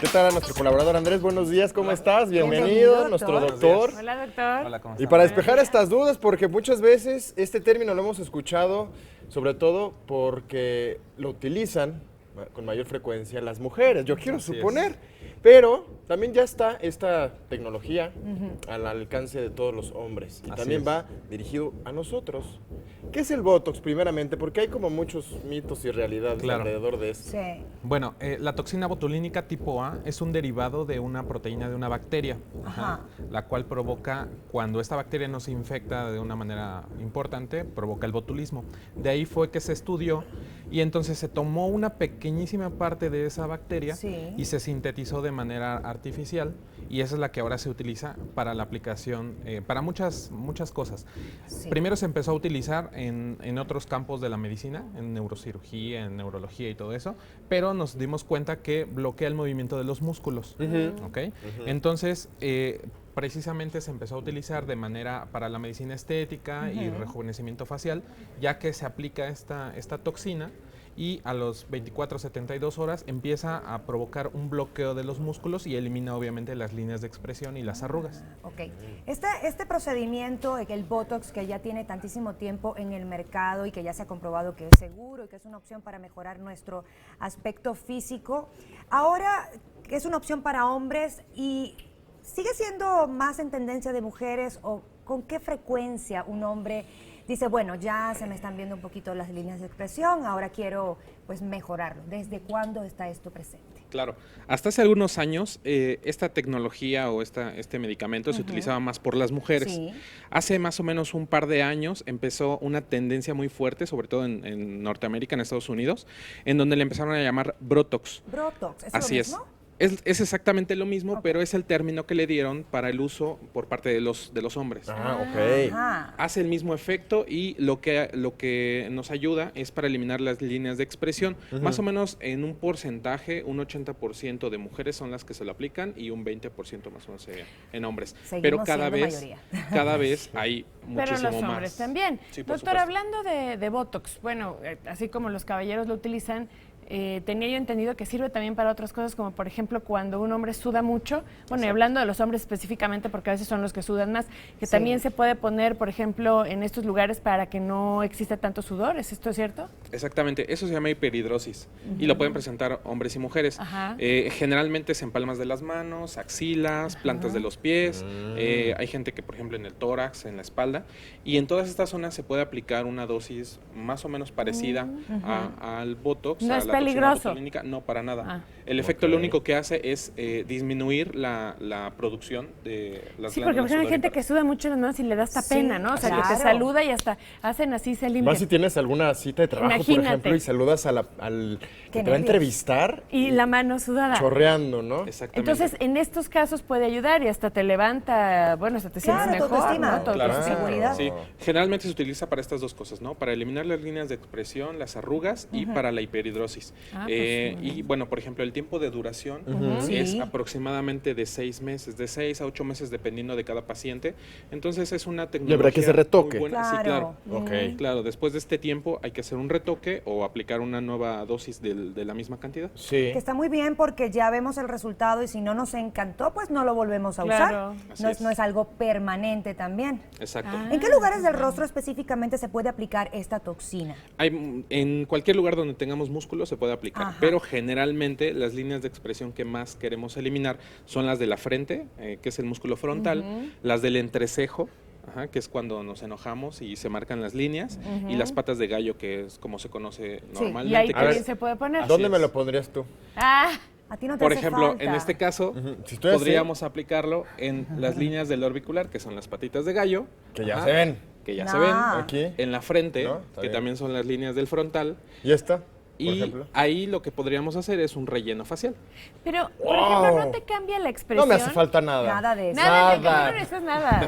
¿Qué tal a nuestro colaborador Andrés? Buenos días, ¿cómo estás? Bienvenido, nuestro doctor. Hola, doctor. Hola, ¿cómo Y estás? para despejar estas dudas, porque muchas veces este término lo hemos escuchado, sobre todo porque lo utilizan con mayor frecuencia las mujeres, yo quiero Así suponer. Pero también ya está esta tecnología al alcance de todos los hombres. Y Así también es. va dirigido a nosotros. ¿Qué es el Botox primeramente? Porque hay como muchos mitos y realidades Claro. alrededor de esto. Sí. Bueno, la toxina botulínica tipo A es un derivado de una proteína de una bacteria, Ajá. la cual provoca, cuando esta bacteria no se infecta de una manera importante, provoca el botulismo. De ahí fue que se estudió y entonces se tomó una pequeñísima parte de esa bacteria Sí. y se sintetizó de manera artificial y esa es la que ahora se utiliza para la aplicación, para muchas cosas. Sí. Primero se empezó a utilizar en otros campos de la medicina, en neurocirugía, en neurología y todo eso, pero nos dimos cuenta que bloquea el movimiento de los músculos. ¿Ok? Entonces, precisamente se empezó a utilizar de manera para la medicina estética y rejuvenecimiento facial, ya que se aplica esta toxina y a los 24 72 horas empieza a provocar un bloqueo de los músculos y elimina obviamente las líneas de expresión y las arrugas. Ok. Este procedimiento, el Botox, que ya tiene tantísimo tiempo en el mercado y que ya se ha comprobado que es seguro y que es una opción para mejorar nuestro aspecto físico, ahora es una opción para hombres y sigue siendo más en tendencia de mujeres, o con qué frecuencia un hombre dice, bueno, ya se me están viendo un poquito las líneas de expresión, ahora quiero pues mejorarlo. ¿Desde cuándo está esto presente? Claro, hasta hace algunos años esta tecnología o este medicamento se utilizaba más por las mujeres. Sí. Hace más o menos un par de años empezó una tendencia muy fuerte, sobre todo en Norteamérica, en Estados Unidos, en donde le empezaron a llamar Botox. Botox, ¿es Así lo es. mismo? Es exactamente lo mismo, Ok. pero es el término que le dieron para el uso por parte de los hombres. Ah, ok. Ajá. Hace el mismo efecto y lo que nos ayuda es para eliminar las líneas de expresión. Más o menos en un porcentaje, un 80% de mujeres son las que se lo aplican y un 20% más o menos en hombres. Seguimos Pero siendo cada vez hay Pero muchísimo los más. hombres también. Sí, por Doctor, supuesto. hablando de Botox, bueno, así como los caballeros lo utilizan, tenía yo entendido que sirve también para otras cosas, como por ejemplo cuando un hombre suda mucho, bueno, y hablando de los hombres específicamente, porque a veces son los que sudan más, que Sí. también se puede poner, por ejemplo, en estos lugares para que no exista tanto sudor, ¿es esto cierto? Exactamente, eso se llama hiperhidrosis y lo pueden presentar hombres y mujeres. Ajá. Generalmente es en palmas de las manos, axilas, plantas de los pies, hay gente que por ejemplo en el tórax, en la espalda, y en todas estas zonas se puede aplicar una dosis más o menos parecida al Botox, No a es la toxina peligroso. botulínica. No, para nada. Ah. El efecto Ok. lo único que hace es disminuir la producción de las Sí, porque por glándulas ejemplo hay gente que sudoríparas. suda mucho en las manos y le da hasta Sí, pena, ¿no? O sea, que te claro. saluda y hasta hacen así, se limpian. Más si tienes alguna cita de trabajo, por Imagínate. ejemplo, y saludas al que Qué te va a nervios. entrevistar Y la mano sudada. chorreando, ¿no? Exactamente. Entonces, en estos casos puede ayudar y hasta te levanta, bueno, hasta te Claro, sientes tu mejor, autoestima. ¿no? Tu Claro. autoestima. Seguridad. Sí, generalmente se utiliza para estas dos cosas, ¿no? Para eliminar las líneas de expresión, las arrugas y para la hiperhidrosis. Ah, pues, muy Y bueno, por ejemplo, el tiempo de duración es Sí. aproximadamente de 6 meses, de 6 a 8 meses dependiendo de cada paciente. Entonces es una Y tecnología habrá que se retoque. muy buena. Sí, Claro. claro. Ok. Claro, después de este tiempo hay que hacer un retoque o aplicar una nueva dosis de la misma cantidad. Sí. Que está muy bien porque ya vemos el resultado y si no nos encantó, pues no lo volvemos a Claro. usar. Así No es. no es algo permanente también. Exacto. ¿En qué lugares del rostro específicamente se puede aplicar esta toxina? En cualquier lugar donde tengamos músculo se puede aplicar, Ajá. pero generalmente las líneas de expresión que más queremos eliminar son las de la frente, que es el músculo frontal, las del entrecejo, que es cuando nos enojamos y se marcan las líneas, y las patas de gallo, que es como se conoce Sí, normalmente. Y ahí que también es- se puede poner. ¿Dónde Así me es. lo pondrías tú? Ah, A ti no te Por hace ejemplo, falta. en este caso, Si estoy así, podríamos aplicarlo en las líneas del orbicular, que son las patitas de gallo. que ya se ven. Que ya No. se ven. Aquí. En la frente, ¿No? Está que bien. también son las líneas del frontal. ¿Y esta, por Y ejemplo? ahí lo que podríamos hacer es un relleno facial. pero, por Wow. ejemplo, no te cambia la expresión. No me hace falta nada. Nada de eso. Nada, Nada. no necesitas nada.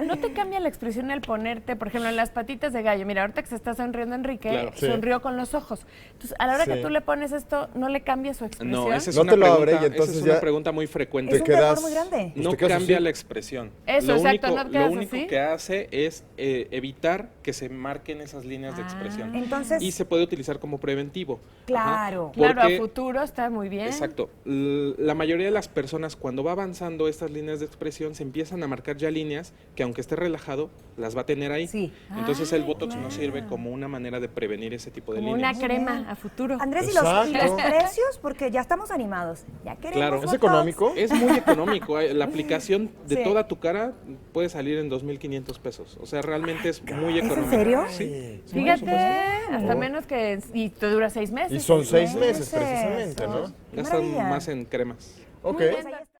No te cambia la expresión al ponerte, por ejemplo, en las patitas de gallo. Mira, ahorita que se está sonriendo Enrique, Claro. Sí. sonrió con los ojos. Entonces, a la hora Sí. que tú le pones esto, ¿no le cambia su expresión? No, esa es No una te lo pregunta, abre y esa entonces es una ya pregunta muy frecuente. Es un te quedas- error muy grande. Pues No te quedas cambia así. la expresión. Eso, lo exacto, único, no te quedas lo único así. que hace es evitar que se marquen esas líneas de Ah. expresión. Entonces, Y se puede utilizar como preventivo. preventivo. Claro. Ajá, Claro, a porque- futuro está muy bien. Exacto. La mayoría de las personas cuando va avanzando estas líneas de expresión se empiezan a marcar ya líneas que aunque esté relajado las va a tener ahí. Sí. Entonces el Ay, Botox claro. nos sirve como una manera de prevenir ese tipo de Como una líneas. crema a futuro. Andrés, ¿y los Exacto. precios? Porque ya estamos animados. Ya queremos Claro. ¿Es Botox. económico? Es muy económico. La aplicación de Sí. toda tu cara puede salir en 2.500 pesos. O sea, realmente es muy ¿Es en económico. serio? Sí. Fíjate, hasta menos que... Y te dura 6 meses. Y son 6 meses. meses precisamente, ¿no? Qué Gastan maravilla. más en cremas. Ok. Pues ahí está.